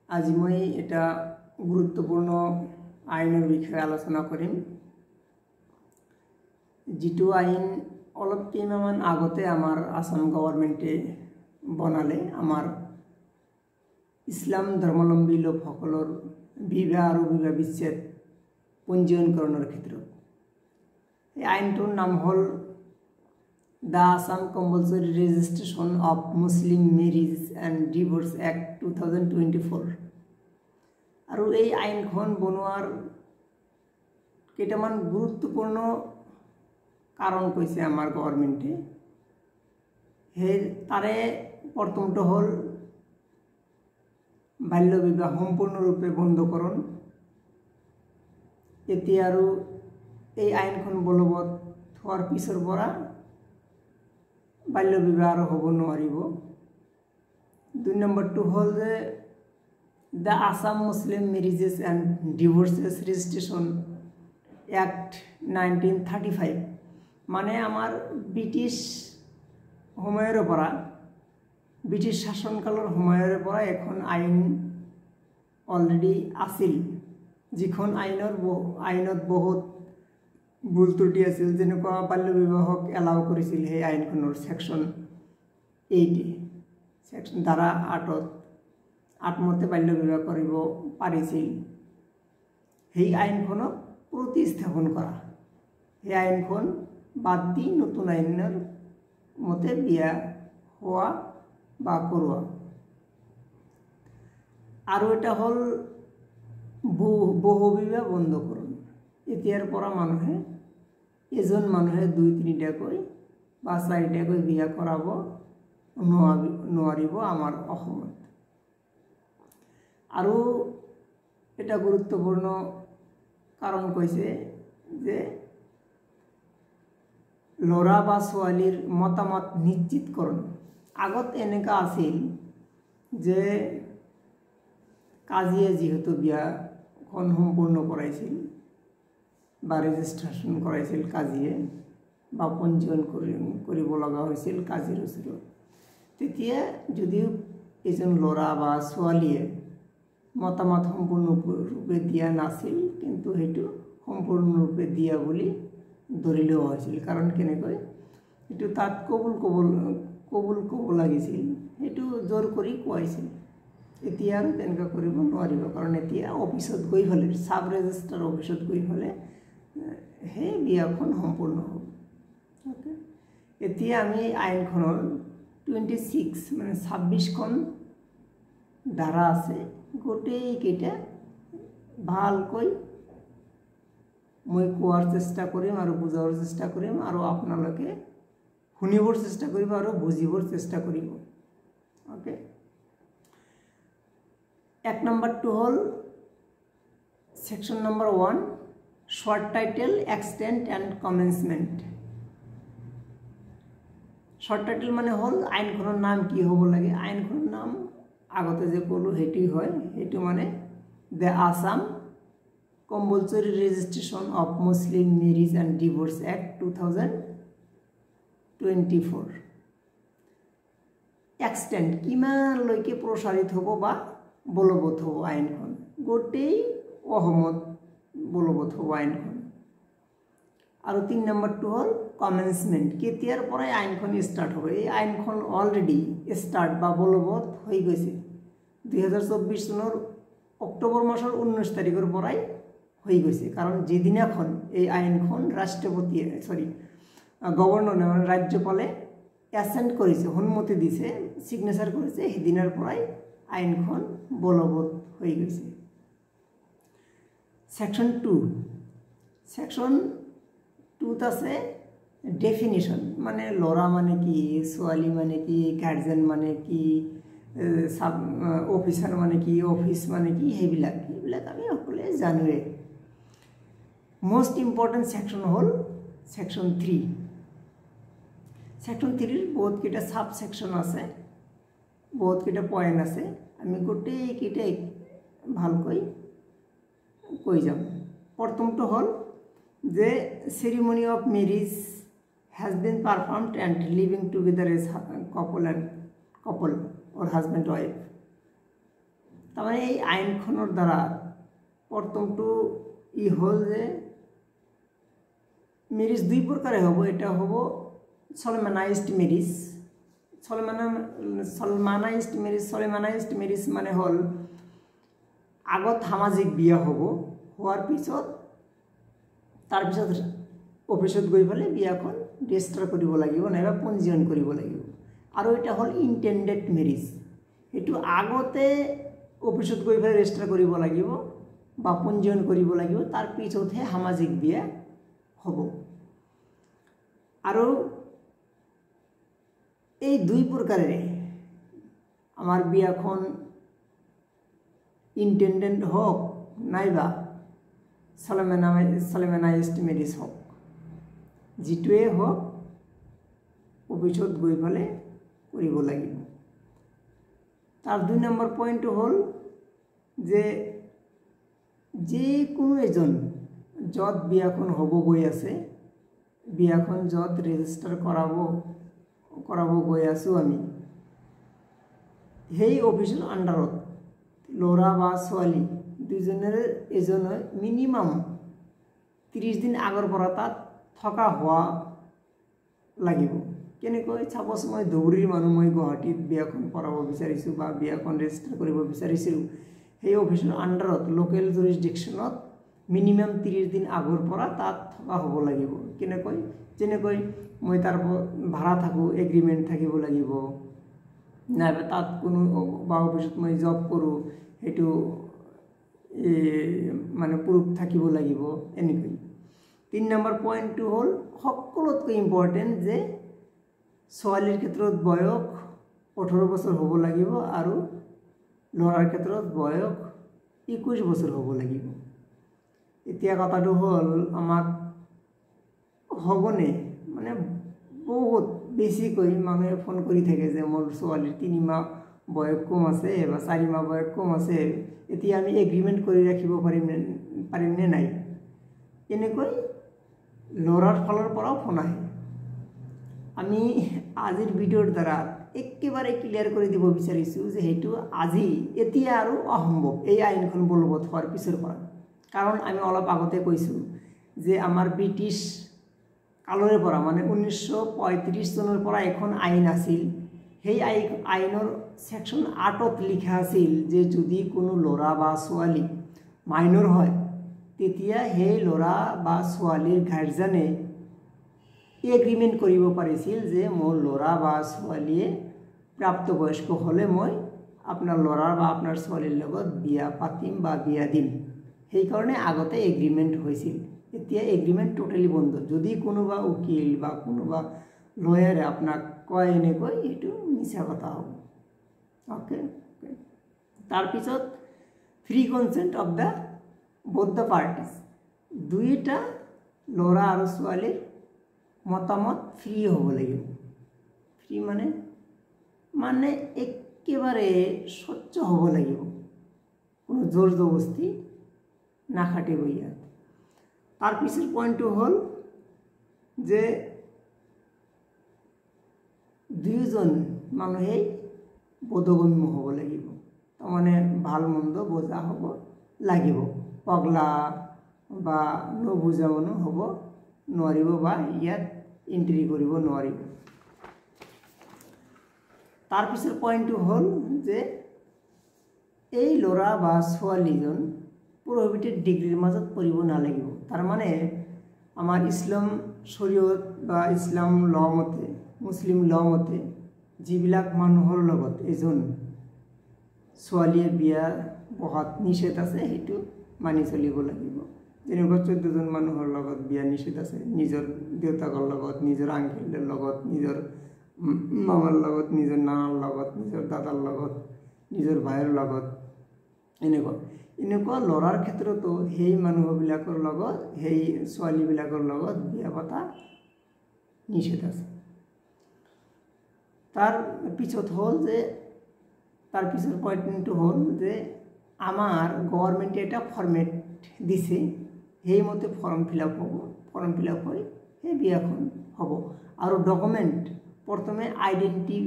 আজি মই এটা গুৰুত্বপূৰ্ণ আইনৰ বিষয়ে আলোচনা কৰিম। যিটো আইন অলপ কেইমাহমান আগতে আমাৰ আসাম গভৰ্ণমেণ্টে বনালে আমাৰ ইছলাম ধৰ্মাৱলম্বী লোকসকলৰ বিবাহ আৰু বিবাহ বিচ্ছেদ পঞ্জীয়নকৰণৰ ক্ষেত্ৰত। এই আইনটোৰ নাম হ'ল the Assam compulsory registration of Muslim marriage and divorce act 2024। আৰু এই আইনখন বনোৱাৰ কেইটামান গুৰুত্বপূৰ্ণ কাৰণ কৈছে আমাৰ গভৰ্ণমেণ্টে। তাৰে প্ৰথমটো হ'ল বাল্য বিবাহ সম্পূৰ্ণৰূপে বন্ধকৰণ। এতিয়া আৰু এই আইনখন বলবৎ হোৱাৰ পিছৰ পৰা বাল্য বিবাহ আৰু হ'ব নোৱাৰিব। 2 নম্বৰটো হ'ল যে the Assam Muslim marriages and divorces registration act 1935, মানে আমাৰ ব্ৰিটিছ সময়ৰ পৰা ব্ৰিটিছ শাসনকালৰ সময়ৰ পৰা এখন আইন অলৰেডি আছিল, যিখন আইনত বহুত ভুল ত্ৰুটি আছিল। যেনেকুৱা বাল্য বিবাহক এলাউ কৰিছিল সেই আইনখনৰ ছেকশ্যন 8 ছেকশ্যন ধাৰা 8 মতে বাল্য বিবাহ কৰিব পাৰিছিল। সেই আইনখনক প্ৰতিস্থাপন কৰা, সেই আইনখন বাদ দি নতুন আইনৰ মতে বিয়া হোৱা বা কৰোৱা। আৰু এটা হ'ল বহু বিবাহ বন্ধকৰণ। এতিয়াৰ পৰা এজন মানুহে 2-3টাকৈ বা 4টাকৈ বিয়া কৰাব নোৱাৰিব আমাৰ অসমত। আৰু এটা গুৰুত্বপূৰ্ণ কাৰণ কৈছে যে ল'ৰা বা ছোৱালীৰ মতামত নিশ্চিতকৰণ। আগত এনেকুৱা আছিল যে কাজিয়ে যিহেতু বিয়াখন সম্পূৰ্ণ কৰাইছিল বা ৰেজিষ্ট্ৰেশ্যন কৰাইছিল কাজিয়ে বা পঞ্জীয়ন কৰিব লগা হৈছিল কাজিৰ ওচৰত, তেতিয়া যদিও এজন ল'ৰা বা ছোৱালীয়ে মতামত সম্পূৰ্ণৰূপে দিয়া নাছিল, কিন্তু সেইটো সম্পূৰ্ণৰূপে দিয়া বুলি ধৰি লোৱা হৈছিল। কাৰণ কেনেকৈ এইটো তাত কবুল ক'ব লাগিছিল, সেইটো জোৰ কৰি কোৱাইছিল। এতিয়া আৰু তেনেকুৱা কৰিব নোৱাৰিব, কাৰণ এতিয়া অফিচত গৈ হ'লে, চাব ৰেজিষ্টাৰ অফিচত গৈ হ'লে সেই বিয়াখন সম্পূৰ্ণ হ'ব। অ'কে, এতিয়া আমি আইনখনৰ 26 মানে 26খন ধাৰা আছে, গোটেইকেইটা ভালকৈ মই কোৱাৰ চেষ্টা কৰিম আৰু বুজাবৰ চেষ্টা কৰিম, আৰু আপোনালোকে শুনিবৰ চেষ্টা কৰিব আৰু বুজিবৰ চেষ্টা কৰিব। অ'কে, 1 নম্বৰটো হ'ল section number 1, short title, extent and commencement. Short title মানে হ'ল আইনখনৰ নাম কি হ'ব লাগে। আইনখনৰ নাম আগতে যে ক'লোঁ সেইটোৱেই হয়। সেইটো মানে the Assam compulsory registration of Muslim marriage and divorce act 2024। Extent কিমানলৈকে প্ৰচাৰিত হ'ব বা বলবৎ হ'ব আইনখন, গোটেই অসমত বলবৎ হ'ব আইনখন। আৰু 3 নম্বৰটো হ'ল কমেন্সমেণ্ট, কেতিয়াৰ পৰাই আইনখন ষ্টাৰ্ট হ'ব। এই আইনখন অলৰেডি ষ্টাৰ্ট বা বলবৎ হৈ গৈছে 2024 চনৰ অক্টোবৰ মাসৰ 19 তাৰিখৰ পৰাই হৈ গৈছে। কাৰণ যিদিনাখন এই আইনখন গভৰ্ণৰে মানে ৰাজ্যপালে এছেণ্ট কৰিছে, সন্মতি দিছে, ছিগনেচাৰ কৰিছে, সেইদিনাৰ পৰাই আইনখন বলবৎ হৈ গৈছে। ছেকশ্যন 2, ছেকশ্যন 2ত আছে ডেফিনিশ্যন, মানে ল'ৰা মানে কি, ছোৱালী মানে কি, গাৰ্জেন মানে কি, অফিচাৰ মানে কি, অফিচ মানে কি, সেইবিলাক আমি সকলোৱে জানোৱেই। মোষ্ট ইম্পৰ্টেণ্ট ছেকশ্যন হ'ল ছেকশ্যন 3। ছেকশ্যন 3ৰ বহুতকেইটা ছাব ছেকশ্যন আছে, বহুতকেইটা পইণ্ট আছে। আমি গোটেইকেইটাই ভালকৈ কৈ যাম। প্ৰথমটো হ'ল যে ceremony of marriage has been performed and living together as couple and couple or husband wife. তার মানে এই আইনখনৰ দ্বারা প্রথমটো হল যে মেরিজ দুই প্রকারে হব। এটা হব সলমানাইজড মেরিজ। সলমানাইজড মেরিজ মানে হল আগত সামাজিক বিয়া হব, হওয়ার পিছত তাৰপিছত অফিসত গৈ পেলে বিয়াখন ৰেজিষ্টাৰ কৰিব লাগিব নাইবা পঞ্জীয়ন কৰিব লাগিব। আৰু এটা হল ইন্টেন্ডেড মেৰিজ, এইটো আগতে অফিসত গৈ পেলে ৰেজিষ্টাৰ কৰিব লাগিব বা পঞ্জীয়ন কৰিব লাগিব, তাৰ পিছতহে সামাজিক বিয়া হ'ব। আৰু এই দুই প্ৰকাৰেৰ আমাৰ বিয়াখন ইন্টেন্ডেড হোক নাইবা সলমানাইজড মেৰিজ হোক, যেটোৱে হোক অফিসত গৈ পেলে কৰিব লাগিব। তাৰ 2 নম্বৰ পয়েন্ট হল যে কোনো এজন যত বিয়াখন হব গৈ আছে, বিয়াখন যত রেজিস্টার কৰাব গৈ আছো আমি, সেই অফিসেৰ আন্ডাৰত ল'ৰা বা ছোৱালী দুজনেৰে এজনে মিনিমাম 30 দিন আগৰ পৰা তাত থকা হোৱা লাগিব। কেনেকৈ সাপোজ মই ধৌৰীৰ মানুহ, মই গুৱাহাটীত বিয়াখন কৰাব বিচাৰিছোঁ বা বিয়াখন ৰেজিষ্টাৰ কৰিব বিচাৰিছোঁ, সেই অফিসেৰ আন্ডাৰত লোকেল জুৰিছডিকশ্যনত মিনিমাম 30 দিন আগৰ পৰা তাত থকা হ'ব লাগিব। কেনেকৈ যেনেকৈ মই তাৰ ভাড়া থাকোঁ, এগ্ৰিমেণ্ট থাকিব লাগিব, নাইবা তাত কোনো বা অফিসত মই জব কৰোঁ সেইটো মানে প্ৰুফ থাকিব লাগিব এনেকৈ। 3 নম্বৰ পয়েন্টটো হল সকলোতকৈ ইম্পৰ্টেণ্ট যে ছোৱালীৰ ক্ষেত্ৰত বয়স 18 বছৰ হ'ব লাগিব আৰু ল'ৰাৰ ক্ষেত্ৰত বয়স 21 বছৰ হ'ব লাগিব। এতিয়া কথাটো হল আমাক হবনে, মানে বহুত বেছিকৈ মানুহে ফোন কৰি থাকে যে মোৰ ছোৱালীৰ 3 মাহ বয়স কম আছে বা 4 মাহ বয়স কম আছে, এতিয়া আমি এগ্ৰিমেণ্ট কৰি ৰাখিব পাৰিম নে নাই, এনেকৈ ল'ৰাৰ ফালৰ পৰাও ফোন আহে। আমি আজিৰ ভিডিঅ'ৰ দ্বাৰা একেবাৰে ক্লিয়াৰ কৰি দিব বিচাৰিছোঁ যে সেইটো এতিয়া আৰু অসম্ভৱ এই আইনখন বলবৎ হোৱাৰ পিছৰ পৰা। কাৰণ আমি অলপ আগতে কৈছোঁ যে আমাৰ ব্ৰিটিছ কালৰে পৰা মানে 1935 চনৰ পৰা এখন আইন আছিল। সেই আইনৰ সেকশন 8ত লিখা আছিল যে যদি কোনো ল'ৰা বা ছোৱালী মাইনৰ হয় তেতিয়া সেই ল'ৰা বা ছোৱালীৰ গাৰ্জেনে এগ্ৰিমেণ্ট কৰিব পাৰিছিল যে মোৰ ল'ৰা বা ছোৱালীয়ে প্ৰাপ্তবয়স্ক হ'লে মই আপোনাৰ ল'ৰা বা আপোনাৰ ছোৱালীৰ লগত বিয়া পাতিম বা বিয়া দিম। সেইকাৰণে আগতে এগ্ৰিমেণ্ট হৈছিল। এতিয়া এগ্ৰিমেণ্ট টোটালি বন্ধ। যদি কোনোবা উকিল বা কোনোবা লয়াৰে আপোনাক কয় এনেকৈ, এইটো মিছা কথা হ'ব। ওকে, তাৰপিছত free consent of the both the parties, দুইটা ল'ৰা আৰু ছোৱালীৰ মতামত ফ্ৰী হ'ব লাগিব। ফ্ৰী মানে একেবাৰে স্বচ্ছ হ'ব লাগিব, কোনো জোৰ জবস্তি নাখাটিব ইয়াত। তাৰ পিছেৰ পয়েন্টটো হল যে দুইজন মানুহেই বোধগম্য হ'ব লাগিব, তাৰমানে ভাল মন্দ বোঝা হ'ব লাগিব। পগলা বা নুবুজা মানুহ হ'ব নোৱাৰিব বা ইয়াত এন্ট্ৰি কৰিব নোৱাৰিব। তাৰ পিছৰ পয়েন্টটো হল যে এই ল'ৰা বা ছোৱালীজন প্ৰহিবিটেড ডিগ্ৰীৰ মাজত পৰিব নালাগিব। তাৰ মানে আমাৰ ইছলাম শৰীয়ত বা ইছলাম ল মতে, মুছলিম ল মতে যিবিলাক মানুহৰ লগত এজন ছোৱালীয়ে বিয়া বহাত নিষেধ আছে সেইটো মানি চলিব লাগিব। যেনেকুৱা 14 জন মানুহৰ লগত বিয়া নিষেধ আছে, নিজৰ দেউতাকৰ লগত, নিজৰ আংকেলৰ লগত, নিজৰ মামাৰ লগত, নিজৰ নানাৰ লগত, নিজৰ দাদাৰ লগত, নিজৰ ভাইৰ লগত, এনেকুৱা ল'ৰাৰ ক্ষেত্ৰতো সেই মানুহবিলাকৰ লগত, সেই ছোৱালীবিলাকৰ লগত বিয়া পতা নিষেধ আছে। তাৰ পিছত হল যে তাৰ পিছৰ পয়েন্টটো হল যে আমার গভর্নমেন্টে এটা ফর্মেট দিছে, সেই মতে ফর্ম ফিল আপ হব, ফর্ম ফিল আপ হয়ে সেই বিয়াখন হব। আর ডকুমেন্ট প্রথমে আইডেন্টি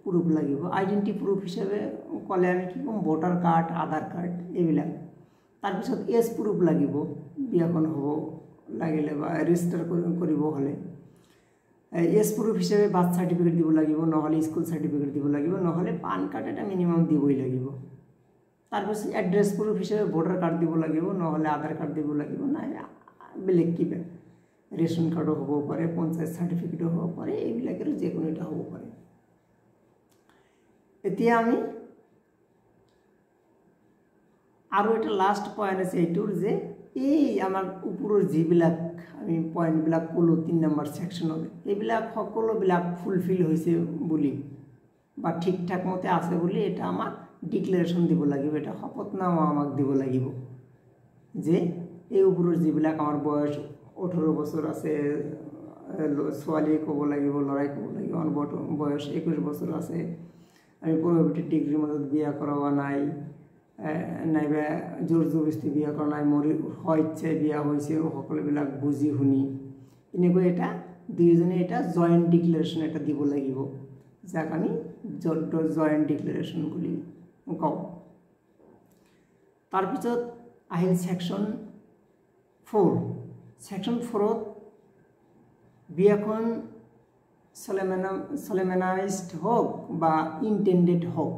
প্ৰুফ লাগিব আইডেন্টি প্ৰুফ হিচাপে ক'লে আমি কি ক'ম ভোটাৰ কাৰ্ড আধাৰ কাৰ্ড এইবিলাক তাৰপিছত এজ প্ৰুফ লাগিব বিয়াখন হ'ব লাগিলে বা ৰেজিষ্টাৰ কৰিব হ'লে এজ প্ৰুফ হিচাপে বাৰ্থ সাৰ্টিফিকেট দিব লাগিব নহ'লে স্কুল সাৰ্টিফিকেট দিব লাগিব নহ'লে পান কাৰ্ড এটা মিনিমাম দিবই লাগিব তাৰপিছত এড্ৰেছ প্ৰুফ হিচাপে ভোটাৰ কাৰ্ড দিব লাগিব নহ'লে আধাৰ কাৰ্ড দিব লাগিব নাই বেলেগ কিবা ৰেচন কাৰ্ডো হ'ব পাৰে পঞ্চায়ত সাৰ্টিফিকেটো হ'ব পাৰে এইবিলাকৰ যিকোনো এটা হ'ব পাৰে এতিয়া আমি আৰু এটা লাষ্ট পয়েন্ট আছে এইটোৰ যে এই আমাৰ ওপৰৰ যিবিলাক আমি পয়েন্টবিলাক ক'লো 3 নম্বৰ সেকশনত এইবিলাক সকলোবিলাক ফুলফিল হৈছে বুলি বা ঠিকঠাক মতে আছে বুলি এটা আমাক ডিক্লাৰেশ্যন দিব লাগিব এটা শপতনামা আমাক দিব লাগিব যে এই ওপৰৰ যিবিলাক আমাৰ বয়স 18 বছৰ আছে ছোৱালী ক'ব লাগিব ল'ৰাই ক'ব লাগিব আমাৰ বয়স 21 বছৰ আছে আমি প্ৰবেটিভ ডিগ্ৰীৰ মাজত বিয়া কৰাৱা নাই নাইবা জোৰ জবৰদস্তি বিয়া কৰা নাই মৰি হয় ইচ্ছা বিয়া হৈছে সকলোবিলাক বুজি শুনি এনেকৈ এটা দুইজনে এটা জয়েন্ট ডিক্লাৰেশ্যন এটা দিব লাগিব যাক আমি জয়েন্ট ডিক্লাৰেশ্যন বুলি কওঁ তাৰপিছত আহিল সেকশন 4 সেকশন 4ত বিয়াখন solemnized হোক বা ইন্টেন্ডেড হোক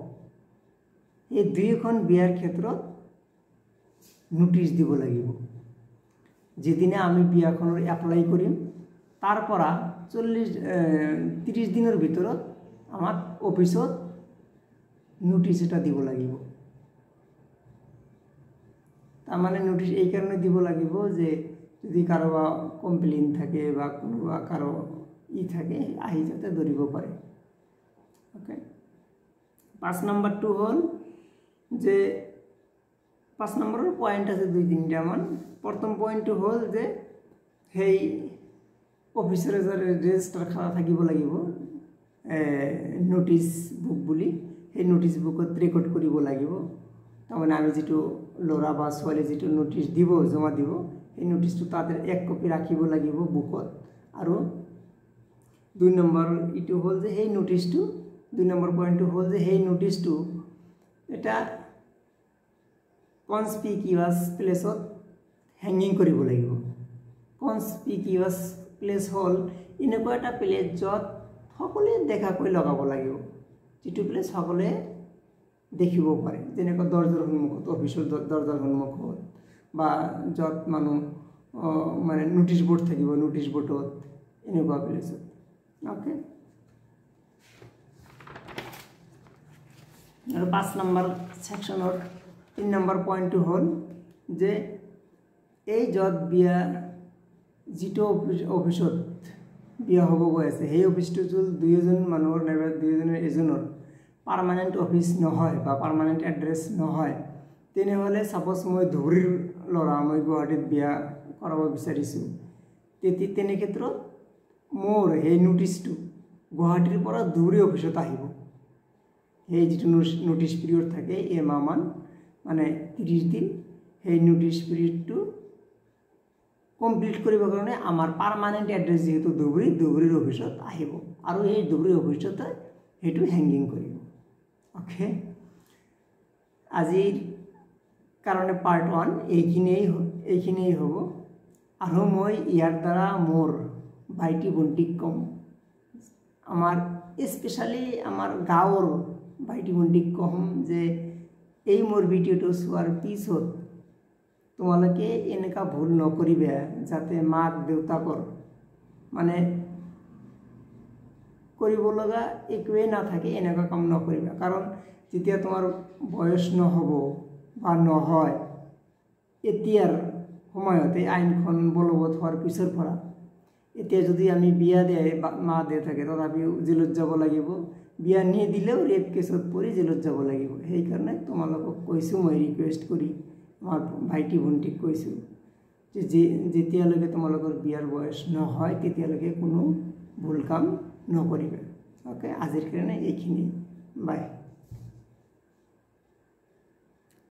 এই দুইখন বিয়াৰ ক্ষেত্ৰত নোটিশ দিব লাগিব যেদিনে আমি বিয়াখনৰ এপ্লাই কৰিম তাৰ পৰা 30 দিনৰ ভিতৰত আমাক অফিসত নোটিশ এটা দিব লাগিব তাৰ মানে নোটিশ এই কাৰণে দিব লাগিব যে যদি কাৰোবা কমপ্লেইন থাকে বা কোনোবা কাৰো থাকে আহি যাতে ধৰিব পাৰে ওকে 5 নম্বৰটো হ'ল যে 5 নম্বৰৰ পয়েন্ট আছে 2-3টা মান প্ৰথম পয়েন্টটো হ'ল যে হেই অফিচাৰ ৰেজিষ্টাৰ খাতা থাকিব লাগিব নোটিশ বুক বুলি সেই নোটিশ বুকত ৰেকৰ্ড কৰিব লাগিব তাৰমানে আমি যেটো ল'ৰা বা ছোৱালী যেটো নোটিশ দিব জমা দিব এই নোটিশটো তাতে এক কপি ৰাখিব লাগিব বুকত আৰু 2 নম্বৰ ইটো হ'ল যে সেই নোটিশটো 2 নম্বৰ পয়েন্টটো হ'ল যে সেই নোটিশটো এটা কনস্পিকিউয়াস প্লেছত হ্যাঙ্গিং কৰিব লাগিব কনস্পিকিউয়াস প্লেস হল এনেকুৱা এটা প্লেস যত সকলোৱে দেখাকৈ লগাব লাগিব যেটো প্লেস সকলোৱে দেখিব পাৰে যেনেকৈ দৰ্জাৰ সন্মুখত অফিচৰ দৰ্জাৰ সন্মুখত বা যত মানুহ মানে নোটিশ বোৰ্ড থাকিব নোটিশ বোৰ্ডত এনেকুৱা প্লেসত ওকে আৰু 5 নম্বৰ সেকশনৰ 3 নম্বৰ পয়েন্টটো হ'ল যে এই যত বিয়া যেটো অফিসত বিয়া হ'ব গৈ আছে সেই অফিসটো যদি দুইজন মানুহৰ নাইবা দুইজনৰ এজনৰ পাৰ্মানেন্ট অফিস নহয় বা পাৰ্মানেন্ট এড্ৰেস নহয় তেনেহলে সাপোজ মই ধুবুৰীৰ ল'ৰা মই গুৱাহাটীত বিয়া কৰাব বিচাৰিছো তেনে ক্ষেত্ৰত মোৰ এই নোটিশটো গুৱাহাটীৰ পৰা ধুবুৰী অফিসত আহিব এই যেটো নোটিশ পিৰিয়ড থাকে এমাহমান মানে 30 দিন এই নোটিশ পিৰিয়ডটো কমপ্লিট কৰিব কাৰণে আমাৰ পাৰ্মানেন্ট এড্ৰেছ যেহেতু ধুবুৰীৰ অফিসত আহিব আৰু এই ধুবুৰী অফিসতে হেতু হ্যাঙ্গিং কৰিব ওকে আজিৰ কাৰণে পাৰ্ট 1 এইখিনিই হ'ব আৰু মই ইয়াৰ দ্বাৰা মোৰ ভাইটি ভণ্টিক কম আমাৰ স্পেশালি আমাৰ গাঁৱৰ ভাইটি ভণ্টিক কম যে এই মোৰ ভিডিওটো চোৱাৰ পিছত তোমালোকে এনেকা ভুল নকৰিবা যাতে মাক দেউতাকৰ মানে কৰিব লগা একোৱে না থাকে এনেকা কাম নকৰিবা কাৰণ যেতিয়া তোমাৰ বয়স নহব বা নহয় এতিয়াৰ সময়তে আইনখন বলবৎ হোৱাৰ পিছৰ পৰা এতিয়া যদি আমি বিয়া দিয়ে মা দেউতাকে তথাপিও জেলত যাব লাগিব বিয়া নিদিলেও ৰেপ কেছত পৰি জেলত যাব লাগিব সেই কাৰণে তোমালোকক কৈছো মই ৰিকুৱেষ্ট কৰি আমাৰ ভাইটি ভণ্টিক কৈছো যে যেতিয়ালৈকে তোমালোকৰ বিয়াৰ বয়স নহয় তেতিয়ালৈকে কোনো ভুল কাম নকৰিবা ওকে আজিৰ কাৰণে এইখিনি বাই